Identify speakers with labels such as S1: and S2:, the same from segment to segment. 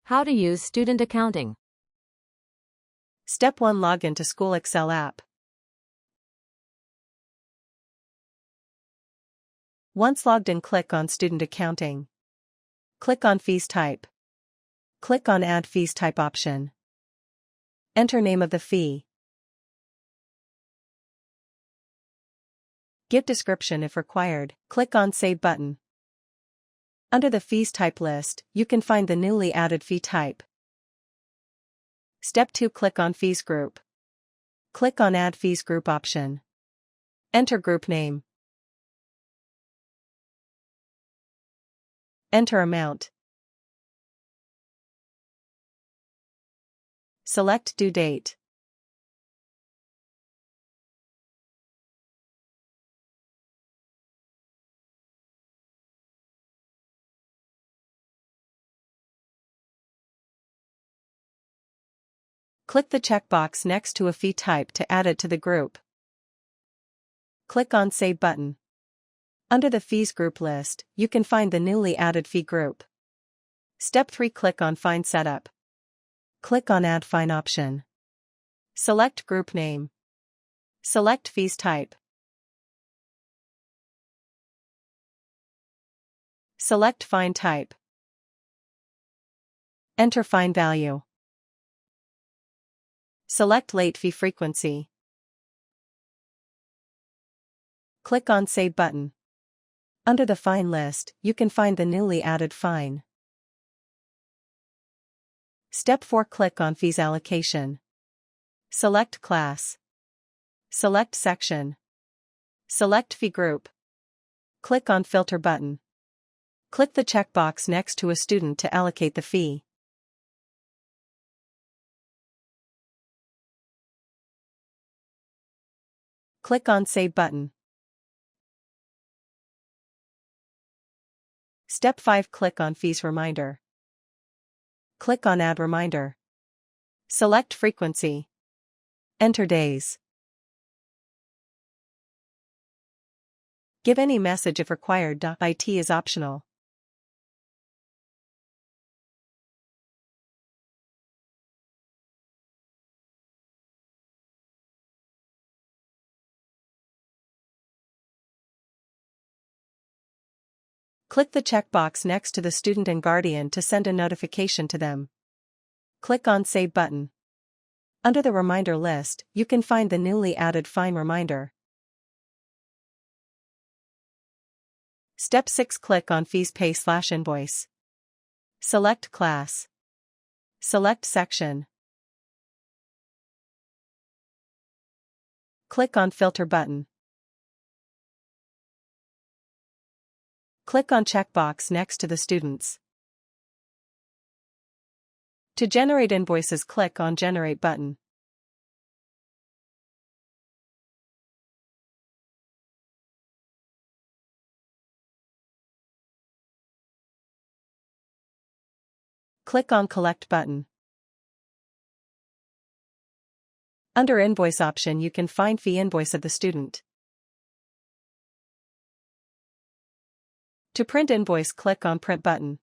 S1: How to use student accounting.
S2: Step 1. Log into School Excel app. Once logged in, click on Student Accounting. Click on Fees Type. Click on Add Fees Type option. Enter name of the fee. Give description if required. Click on Save button. Under the Fees Type list, you can find the newly added fee type. Step 2. Click on Fees Group. Click on Add Fees Group option. Enter group name. Enter amount. Select due date. Click the checkbox next to a fee type to add it to the group. Click on Save button. Under the Fees Group list, you can find the newly added fee group. Step 3. Click on Fine Setup. Click on Add Fine option. Select Group Name. Select Fees Type. Select Fine Type. Enter Fine Value. Select Late Fee Frequency. Click on Save button. Under the Fine list, you can find the newly added fine. Step 4. Click on Fees Allocation. Select Class. Select Section. Select Fee Group. Click on Filter button. Click the checkbox next to a student to allocate the fee. Click on Save button. Step 5. Click on Fees Reminder. Click on Add Reminder. Select Frequency. Enter days. Give any message if required. IT is optional. Click the checkbox next to the student and guardian to send a notification to them. Click on Save button. Under the Reminder list, you can find the newly added fine reminder. Step 6. Click on Fees Pay/Invoice. Select Class. Select Section. Click on Filter button. Click on checkbox next to the students. To generate invoices, click on Generate button. Click on Collect button. Under Invoice option, you can find Fee Invoice of the student. To print invoice, click on Print button.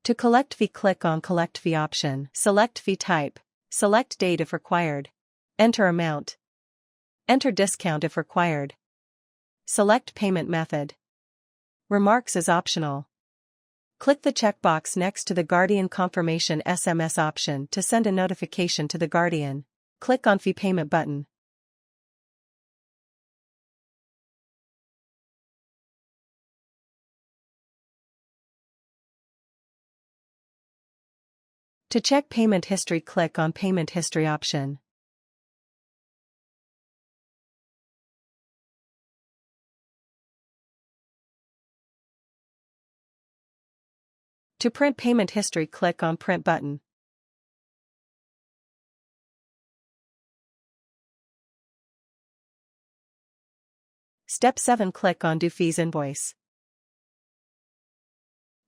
S2: To collect fee, click on Collect Fee option. Select fee type. Select date if required. Enter amount. Enter discount if required. Select payment method. Remarks is optional. Click the checkbox next to the Guardian Confirmation SMS option to send a notification to the guardian. Click on Fee Payment button. To check payment history, click on Payment History option. To print payment history, click on Print button. Step 7. Click on Due Fees Invoice.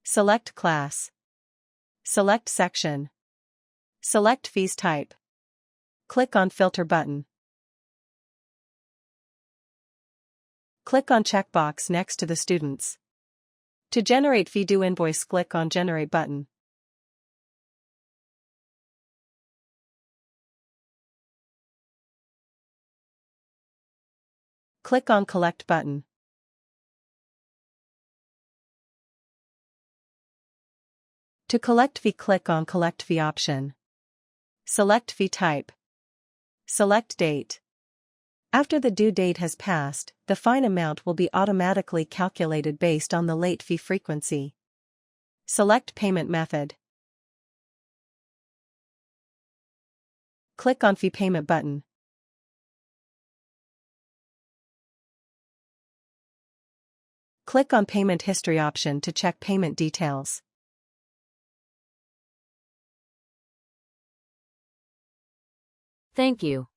S2: Select Class. Select Section. Select Fees Type. Click on Filter button. Click on checkbox next to the students. To generate fee due invoice, click on Generate button. Click on Collect button. To collect fee, click on Collect Fee option. Select fee type. Select date. After the due date has passed, the fine amount will be automatically calculated based on the late fee frequency. Select payment method. Click on Fee Payment button. Click on Payment History option to check payment details.
S1: Thank you.